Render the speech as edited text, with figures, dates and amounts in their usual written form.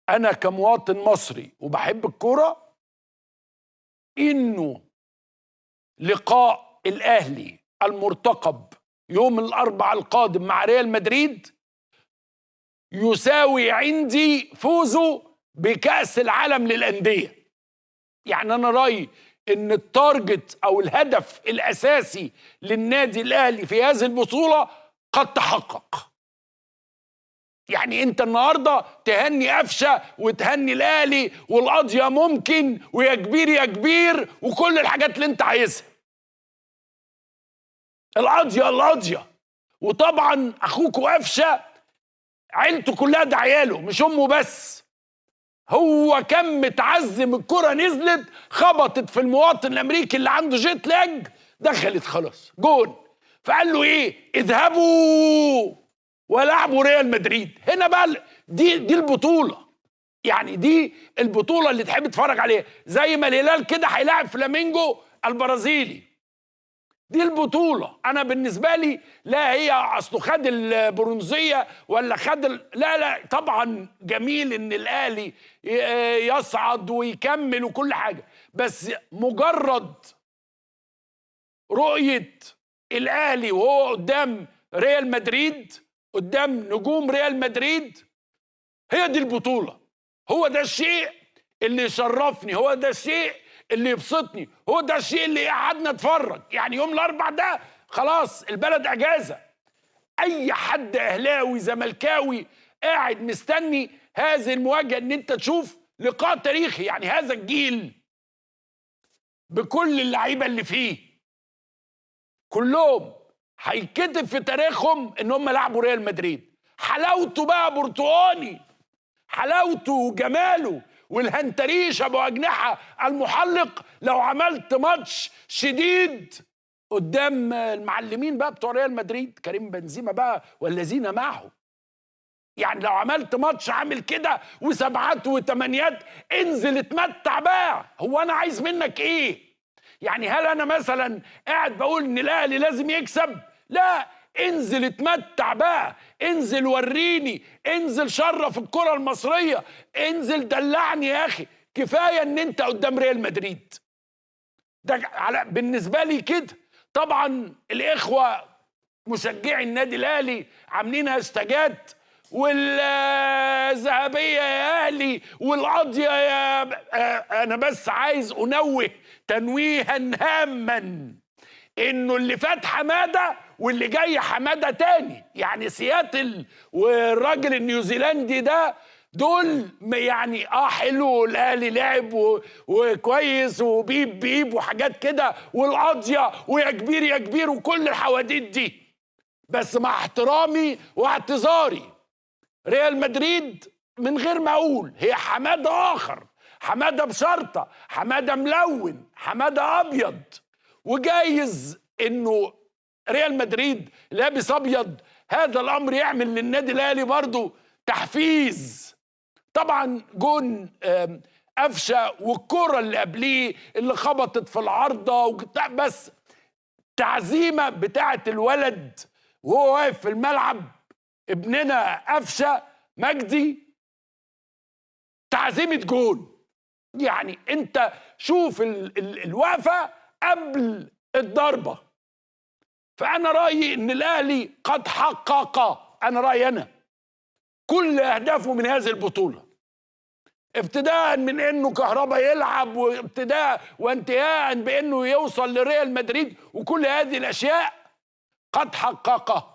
انا كمواطن مصري وبحب الكوره، انه لقاء الاهلي المرتقب يوم الاربعاء القادم مع ريال مدريد يساوي عندي فوزه بكأس العالم للأندية. يعني أنا رأيي إن التارجت أو الهدف الأساسي للنادي الأهلي في هذه البطولة قد تحقق. يعني أنت النهاردة تهني قفشة وتهني الأهلي والقضية ممكن ويا كبير يا كبير وكل الحاجات اللي أنت عايزها. القضية وطبعا أخوك قفشة عيلته كلها ده عياله مش أمه بس. هو كان متعزم، الكرة نزلت خبطت في المواطن الامريكي اللي عنده جيت لاج، دخلت خلاص جون. فقال له ايه؟ اذهبوا ولعبوا ريال مدريد. هنا بقى دي البطولة. يعني دي البطولة اللي تحب تتفرج عليها، زي ما الهلال كده هيلاعب فلامينجو البرازيلي. دي البطولة. أنا بالنسبة لي لا هي أصله خد البرونزية ولا خد لا طبعا جميل إن الأهلي يصعد ويكمل وكل حاجة، بس مجرد رؤية الأهلي وهو قدام ريال مدريد، قدام نجوم ريال مدريد، هي دي البطولة. هو ده الشيء اللي يشرفني، هو ده الشيء اللي يبسطني، هو ده الشيء اللي قعدنا نتفرج. يعني يوم الاربع ده خلاص البلد اجازه، اي حد اهلاوي زملكاوي قاعد مستني هذه المواجهه، ان انت تشوف لقاء تاريخي. يعني هذا الجيل بكل اللعيبه اللي فيه كلهم هيتكتب في تاريخهم ان هم لعبوا ريال مدريد. حلاوته بقى برتقاني، حلاوته وجماله والهنتريش ابو اجنحه المحلق. لو عملت ماتش شديد قدام المعلمين بقى بتوع ريال مدريد، كريم بنزيما بقى والذين معه، يعني لو عملت ماتش عامل كده وسبعات وثمانيات، انزل اتمتع بقى. هو انا عايز منك ايه؟ يعني هل انا مثلا قاعد بقول ان الاهلي لازم يكسب؟ لا، انزل اتمتع بقى، انزل وريني، انزل شرف الكرة المصرية، انزل دلعني يا اخي. كفاية ان انت قدام ريال مدريد. ده بالنسبة لي كده. طبعا الاخوة مشجعي النادي الاهلي عاملين هاشتاجات، والذهبية يا اهلي والقضية يا انا بس عايز انوه تنويها هاما انه اللي فات حماده واللي جاي حماده تاني. يعني سياتل والراجل النيوزيلندي ده دول يعني حلو، الاهلي لعب وكويس وبيب بيب وحاجات كده والقضيه ويا كبير يا كبير وكل الحواديت دي، بس مع احترامي واعتذاري ريال مدريد من غير ما اقول هي حماده اخر، حماده بشرطه، حماده ملون، حماده ابيض. وجايز انه ريال مدريد لابس ابيض هذا الامر يعمل للنادي الاهلي برضه تحفيز. طبعا جون قفشه والكره اللي قبليه اللي خبطت في العارضه، بس تعزيمه بتاعه الولد وهو واقف في الملعب، ابننا قفشه مجدي، تعزيمه جون. يعني انت شوف الوقفه قبل الضربه. فانا رايي ان الاهلي قد حقق، انا رايي انا، كل اهدافه من هذه البطوله، ابتداء من انه كهربا يلعب، وابتداء وانتهاء بانه يوصل لريال مدريد، وكل هذه الاشياء قد حققها.